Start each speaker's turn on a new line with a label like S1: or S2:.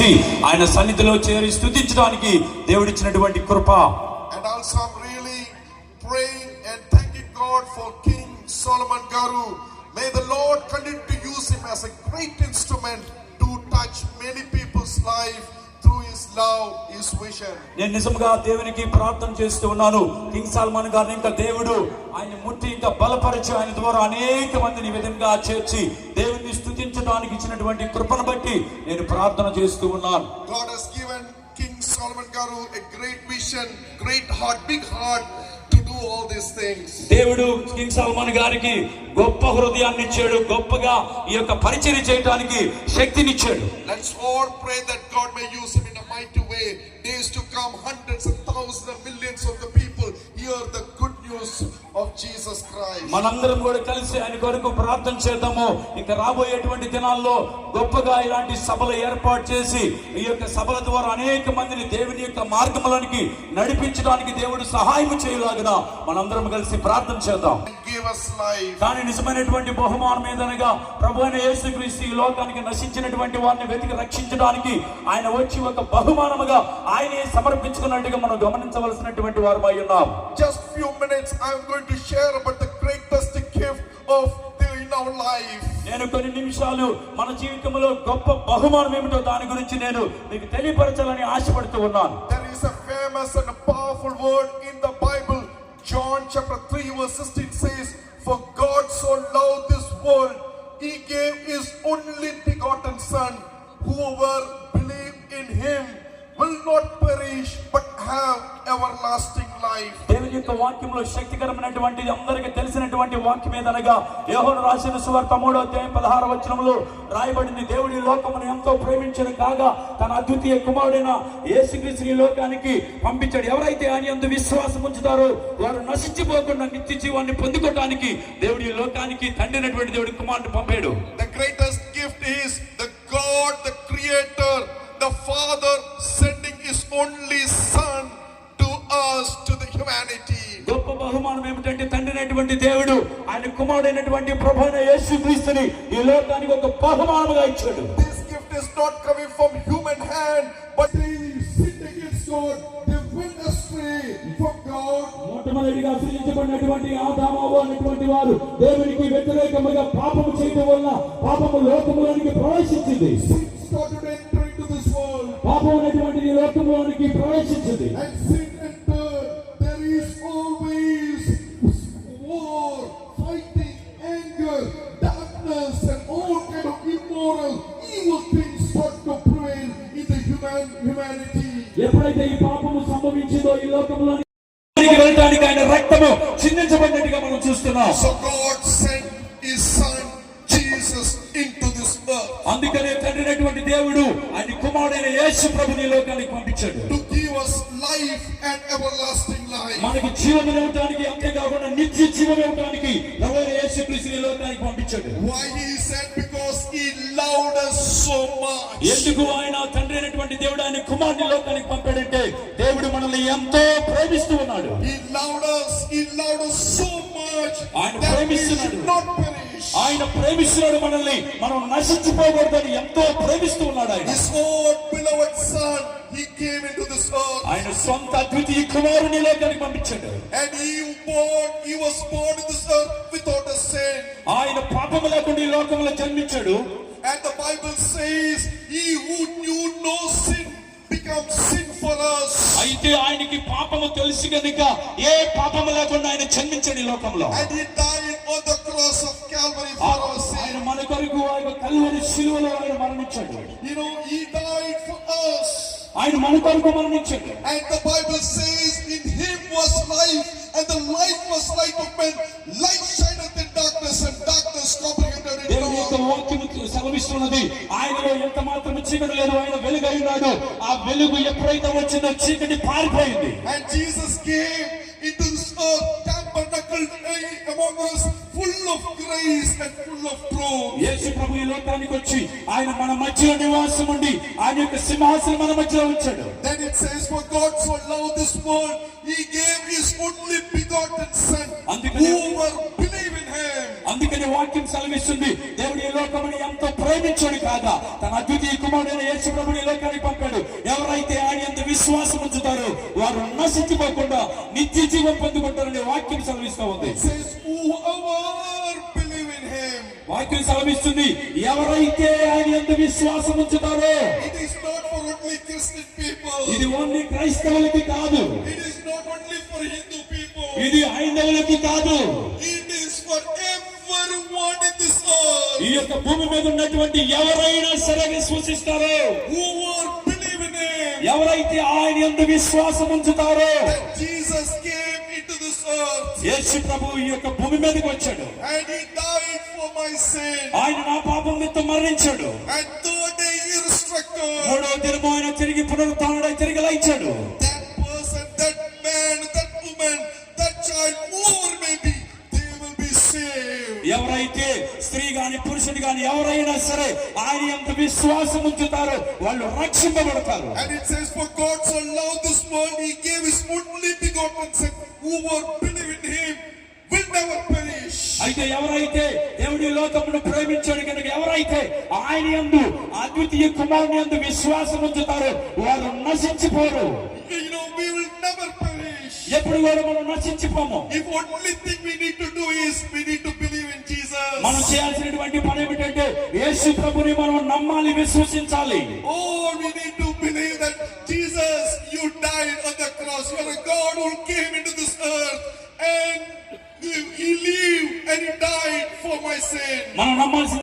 S1: కలిసి ఆయన సన్నిధిలో చేరి స్తుతించడానికి దేవుడిచ్చినటువంటి కృప.
S2: And also I'm really praying and thanking God for King Solomon Garu. May the Lord continue to use him as a great instrument to touch many people's life through his love, his vision.
S1: నేను నిజంగా దేవునికి ప్రార్థన చేస్తూ ఉన్నాను. King salmon గారిని ఇంకా దేవుడు ఆయన ముట్టి ఇంకా బలపరిచి ఆయన ద్వారా అనేక మందిని విధంగా చేర్చి దేవుని స్తుతించడానికి ఇచ్చినటువంటి కృపను బట్టి నేను ప్రార్థన చేస్తూ ఉన్నాను.
S2: God has given King Solomon Garu a great vision, great heart, big heart to do all these things.
S1: దేవుడు కింగ్ సాల్మన్ గారికి గొప్ప హృదయాన్ని ఇచ్చాడు, గొప్పగా ఈ యొక్క పరిచర్య చేయడానికి శక్తినిచ్చాడు.
S2: Let's all pray that God may use him in a mighty way. Days to come, hundreds and thousands and millions of the people hear the good news of Jesus Christ.
S1: మనందరం కూడా కలిసి ఆయన కొరకు ప్రార్థన చేద్దాము. ఇక రాబోయేటువంటి దినాల్లో గొప్పగా ఇలాంటి సభలు ఏర్పాటు చేసి ఈ యొక్క సభల ద్వారా అనేక మందిని దేవుని యొక్క మార్గంలోనికి నడిపించడానికి దేవుడు సహాయం చేయలాగున మనందరం కలిసి ప్రార్థన చేద్దాం.
S2: Give us life.
S1: కానీ నిజమైనటువంటి బహుమానం ఏదనగా ప్రభువైన యేసుక్రీస్తు ఈ లోకానికి నశించినటువంటి వారిని వెతికి రక్షించడానికి ఆయన వచ్చి ఒక బహుమానముగా ఆయనే సమర్పించుకున్నట్టుగా మనం గమనించవలసినటువంటి వారమై ఉన్నాం.
S2: Just few minutes I am going to share about the greatest gift of in our life.
S1: నేను కొన్ని నిమిషాలు మన జీవితంలో గొప్ప బహుమానం ఏమిటో దాని గురించి నేను మీకు తెలియపరచాలని ఆశపడుతూ ఉన్నాను.
S2: There is a famous and a powerful word in the Bible. John chapter 3 verse 16 says, "For God so loved this world, he gave his only begotten son. Whoever believes in him will not perish but have everlasting life."
S1: దేవుని యొక్క వాక్యంలో శక్తికరమైనటువంటి అందరికీ తెలిసినటువంటి వాక్యం ఏదనగా యోహాను రాసిన సువార్త 3వ అధ్యాయం 16వ వచనంలో రాయబడింది, దేవుడి లోకమును ఎంతో ప్రేమించిన కాగా తన అద్వితీయ కుమారుడైన యేసుక్రీస్తుని ఈ లోకానికి పంపించాడు. ఎవరైతే ఆయన యందు విశ్వాసం ఉంచుతారో వారు నశించిపోకుండా నిత్య జీవాన్ని పొందుకోవడానికి దేవుడి లోకానికి తండ్రి అయినటువంటి దేవుడి కుమారుని పంపాడు.
S2: The greatest gift is the God, the creator, the Father sending his only son to us, to the humanity.
S1: గొప్ప బహుమానం ఏమిటంటే తండ్రి అయినటువంటి దేవుడు ఆయన కుమారుడైనటువంటి ప్రభువైన యేసుక్రీస్తుని ఈ లోకానికి ఒక బహుమానముగా ఇచ్చాడు.
S2: This gift is not coming from human hand, but they sinned against God, they went astray from God.
S1: మొట్టమొదటిగా సృజించబడినటువంటి ఆదాము హవ్వ అనేటువంటి వారు దేవునికి వ్యతిరేకముగా పాపము చేయడం వల్ల పాపము లోకములోనికి ప్రవేశించింది.
S2: Sin started entering into this world.
S1: పాపం అనేటువంటి ఈ లోకములోనికి ప్రవేశించింది.
S2: And sin entered. There is always war, fighting, anger, darkness, and all kind of immoral, evil things start to prevail in the humanity.
S1: ఎప్పుడైతే ఈ పాపము సంభవించిందో ఈ లోకములోనికి వెళ్ళడానికి ఆయన రక్తము చిందించబడినట్టుగా మనం చూస్తున్నాం.
S2: So God sent his son Jesus into this earth.
S1: అందుకనే తండ్రి అయినటువంటి దేవుడు ఆయన కుమారుడైన యేసు ప్రభుని ఈ లోకానికి పంపించాడు.
S2: To give us life and everlasting life.
S1: మనకి జీవం ఇవ్వడానికి, అంతేకాకుండా నిత్య జీవం ఇవ్వడానికి ప్రభువైన యేసుక్రీస్తుని ఈ లోకానికి పంపించాడు.
S2: Why he said? Because he loved us so much.
S1: ఎందుకు ఆయన తండ్రి అయినటువంటి దేవుడు ఆయన కుమారుని లోకానికి పంపాడంటే దేవుడు మనల్ని ఎంతో ప్రేమిస్తూ ఉన్నాడు.
S2: He loved us so much
S1: ఆయన
S2: that we
S1: ప్రేమిస్తున్నాడు.
S2: should not perish.
S1: ఆయన ప్రేమిస్తున్నాడు మనల్ని, మనం నశించిపోకూడదని ఎంతో ప్రేమిస్తూ ఉన్నాడు. ఆయన
S2: His own beloved son, he came into this earth.
S1: ఆయన సొంత అద్వితీయ కుమారుని లోకానికి పంపించాడు.
S2: And he was born in this earth without a sin.
S1: ఆయన పాపము లేకుండా ఈ లోకంలో జన్మించాడు.
S2: And the Bible says, he who knew no sin become sin for us.
S1: అయితే ఆయనకి పాపము తెలుసు కనుక ఏ పాపము లేకుండా ఆయన జన్మించాడు ఈ లోకంలో.
S2: And he died on the cross of Calvary for our sin.
S1: ఆయన మన కొరకు ఆయన కల్వరి శిలువలో ఆయన మరణించాడు.
S2: He died for us.
S1: ఆయన మన కొరకు మరణించాడు.
S2: And the Bible says, in him was life, and the life was light of men. Light shineth in darkness, and darkness comprehended it
S1: దేవుని యొక్క
S2: not.
S1: వాక్యము సెలవిస్తున్నది, ఆయనలో ఎంత మాత్రం చీకటి లేదు, ఆయన వెలుగు అయినాడు. ఆ వెలుగు ఎప్పుడైతే వచ్చిందో చీకటి పారిపోయింది.
S2: And Jesus came into this earth, tabernacled among us, full of grace and full of truth.
S1: యేసు ప్రభు ఈ లోకానికి వచ్చి ఆయన మన మధ్యలో నివాసం ఉండి ఆయన యొక్క సింహాసనం మన మధ్యలో ఉంచాడు.
S2: Then it says, for God so loved this world, he gave his only begotten son. Whoever believe in him
S1: అందుకని వాక్యం సెలవిస్తుంది, దేవుడు ఈ లోకముని ఎంతో ప్రేమించాడు కాగా తన అద్వితీయ కుమారుడైన యేసు ప్రభుని ఈ లోకానికి పంపాడు. ఎవరైతే ఆయన యందు విశ్వాసం ఉంచుతారో వారు నశించిపోకుండా నిత్య జీవం పొందుకుంటారని వాక్యం సెలవిస్తూ ఉంది.
S2: It says, whoever believe in him.
S1: వాక్యం సెలవిస్తుంది, ఎవరైతే ఆయన యందు విశ్వాసం ఉంచుతారో.
S2: It is not for only Christian people.
S1: ఇది ఓన్లీ క్రైస్తవులకి కాదు,
S2: It is not only for Hindu people.
S1: ఇది హైందవులకి కాదు,
S2: It is for everyone in this earth
S1: ఈ యొక్క భూమి మీద ఉన్నటువంటి ఎవరైనా సరే విశ్వసిస్తారో,
S2: who are believe in him.
S1: ఎవరైతే ఆయన యందు విశ్వాసం ఉంచుతారో.
S2: That Jesus came into this earth
S1: యేసు ప్రభు ఈ యొక్క భూమి మీదకి వచ్చాడు,
S2: and he died for my sin.
S1: ఆయన నా పాపం నిమిత్తం మరణించాడు.
S2: And third day he resurrected.
S1: మూడో దినము ఆయన తిరిగి పునరుత్థానుడై తిరిగి లేచాడు.
S2: That person, that man, that woman, that child, whoever may be, they will be saved.
S1: ఎవరైతే స్త్రీ గాని పురుషుడు గాని ఎవరైనా సరే ఆయన యందు విశ్వాసం ఉంచుతారో వాళ్ళు రక్షింపబడతారు.
S2: And it says, for God so loved this world, he gave his only begotten son, whoever believe in him will never perish.
S1: అయితే ఎవరైతే దేవుడి లోకమును ప్రేమించాడు కనుక ఎవరైతే ఆయన యందు అద్వితీయ కుమారుని యందు విశ్వాసం ఉంచుతారో వారు నశించిపోరు.
S2: You know, we will never perish.
S1: ఎప్పుడు కూడా మనం నశించిపోము.
S2: If only thing we need to do is we need to believe in Jesus.
S1: మనం చేయాల్సినటువంటి పని ఏమిటంటే యేసు ప్రభుని మనం నమ్మాలి, విశ్వసించాలి.
S2: Oh, we need to believe that Jesus, you died on the cross. You are a God who came into this earth and he lived and he died for my sin.
S1: మనం నమ్మాల్సిన